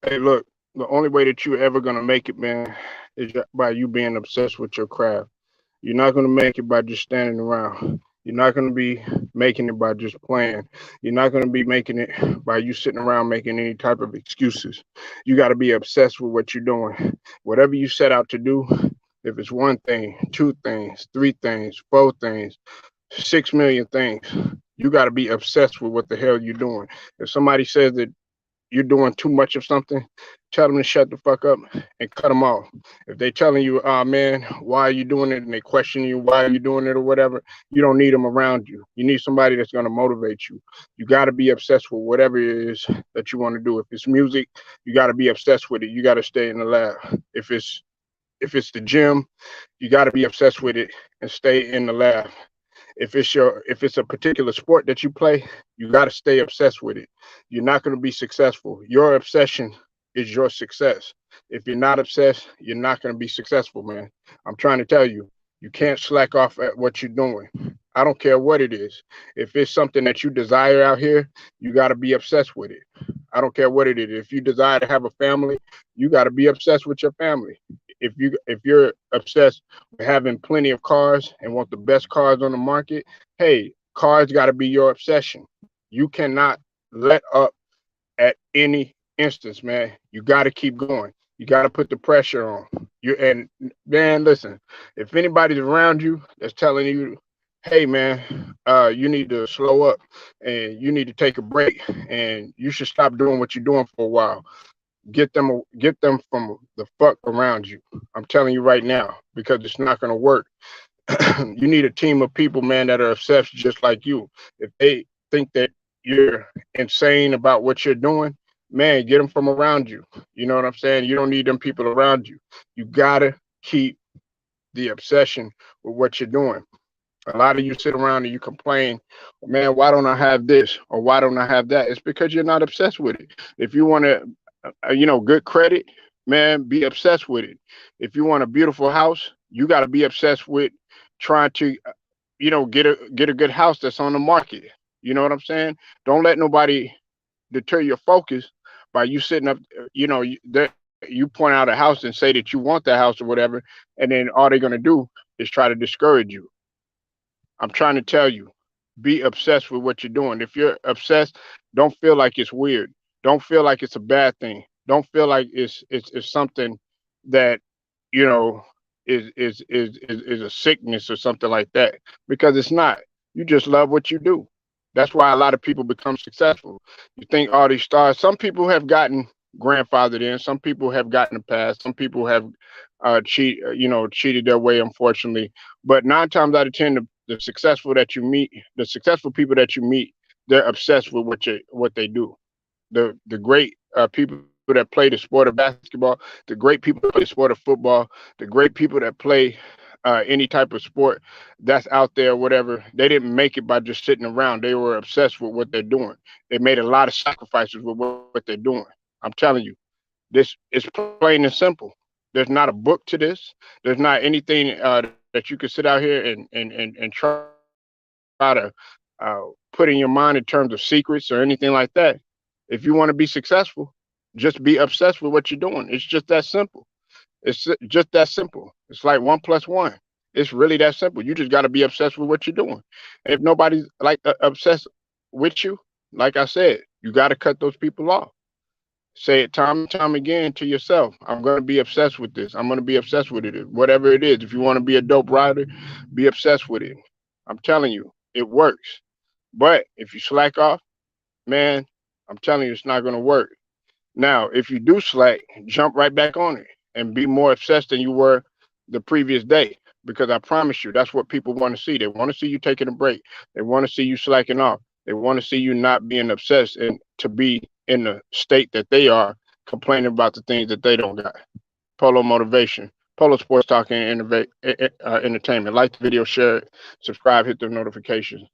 Hey, look, the only way that you're ever gonna make it, man, is by you being obsessed with your craft. You're not gonna make it by just standing around. You're not gonna be making it by just playing. You're not gonna be making it by you sitting around making any type of excuses. You got to be obsessed with what you're doing. Whatever you set out to do, if it's one thing, two things, three things, four things, 6 million things, you got to be obsessed with what the hell you're doing. If somebody says that you're doing too much of something, tell them to shut the fuck up and cut them off. If they telling you, oh man, why are you doing it? And they question you, why are you doing it or whatever, you don't need them around you. You need somebody that's going to motivate you. You got to be obsessed with whatever it is that you want to do. If it's music, you got to be obsessed with it. You got to stay in the lab. If it's the gym, you got to be obsessed with it and stay in the lab. If it's a particular sport that you play, you got to stay obsessed with it. You're not going to be successful. Your obsession is your success. If you're not obsessed, you're not going to be successful, man. I'm trying to tell you, you can't slack off at what you're doing. I don't care what it is. If it's something that you desire out here, you got to be obsessed with it. I don't care what it is. If you desire to have a family, you got to be obsessed with your family. If you're obsessed with having plenty of cars and want the best cars on the market, hey, cars got to be your obsession. You cannot let up at any instance, man. You got to keep going. You got to put the pressure on you. And man, listen, if anybody's around you that's telling you, hey, man, you need to slow up and you need to take a break and you should stop doing what you're doing for a while, get them from the fuck around you. I'm telling you right now, because it's not going to work. You need a team of people, man, that are obsessed just like you. If they think that you're insane about what you're doing, man, get them from around you. You know what I'm saying? You don't need them people around you. You gotta keep the obsession with what you're doing. A lot of you sit around and you complain, man, why don't I have this or why don't I have that? It's because you're not obsessed with it. If you want to, good credit, man, be obsessed with it. If you want a beautiful house, you got to be obsessed with trying to, get a good house that's on the market. You know what I'm saying? Don't let nobody deter your focus by you sitting up. You point out a house and say that you want that house or whatever, and then all they're gonna do is try to discourage you. I'm trying to tell you, be obsessed with what you're doing. If you're obsessed, don't feel like it's weird. Don't feel like it's a bad thing. Don't feel like it's something that you know is a sickness or something like that, because it's not. You just love what you do. That's why a lot of people become successful. You think all these stars. Some people have gotten grandfathered in. Some people have gotten a pass. Some people have cheated their way, unfortunately. But 9 times out of ten, the successful people that you meet, they're obsessed with what they do. The great people that play the sport of basketball, the great people that play the sport of football, the great people that play any type of sport that's out there, whatever, they didn't make it by just sitting around. They were obsessed with what they're doing. They made a lot of sacrifices with what they're doing. I'm telling you, this is plain and simple. There's not a book to this. There's not anything that you could sit out here and try to put in your mind in terms of secrets or anything like that. If you want to be successful, just be obsessed with what you're doing. It's just that simple. Just that simple. It's like 1 plus 1. It's really that simple. You just got to be obsessed with what you're doing. And if nobody's like obsessed with you, like I said, you got to cut those people off. Say it time and time again to yourself. I'm going to be obsessed with this. I'm going to be obsessed with it. Whatever it is. If you want to be a dope rider, be obsessed with it. I'm telling you, it works. But if you slack off, man, I'm telling you, it's not going to work. Now, if you do slack, jump right back on it and be more obsessed than you were the previous day. Because I promise you, that's what people want to see. They want to see you taking a break. They want to see you slacking off. They want to see you not being obsessed and to be in the state that they are, complaining about the things that they don't got. Polo motivation. Polo Sports Talk and Entertainment. Like the video, share it, subscribe, hit the notifications.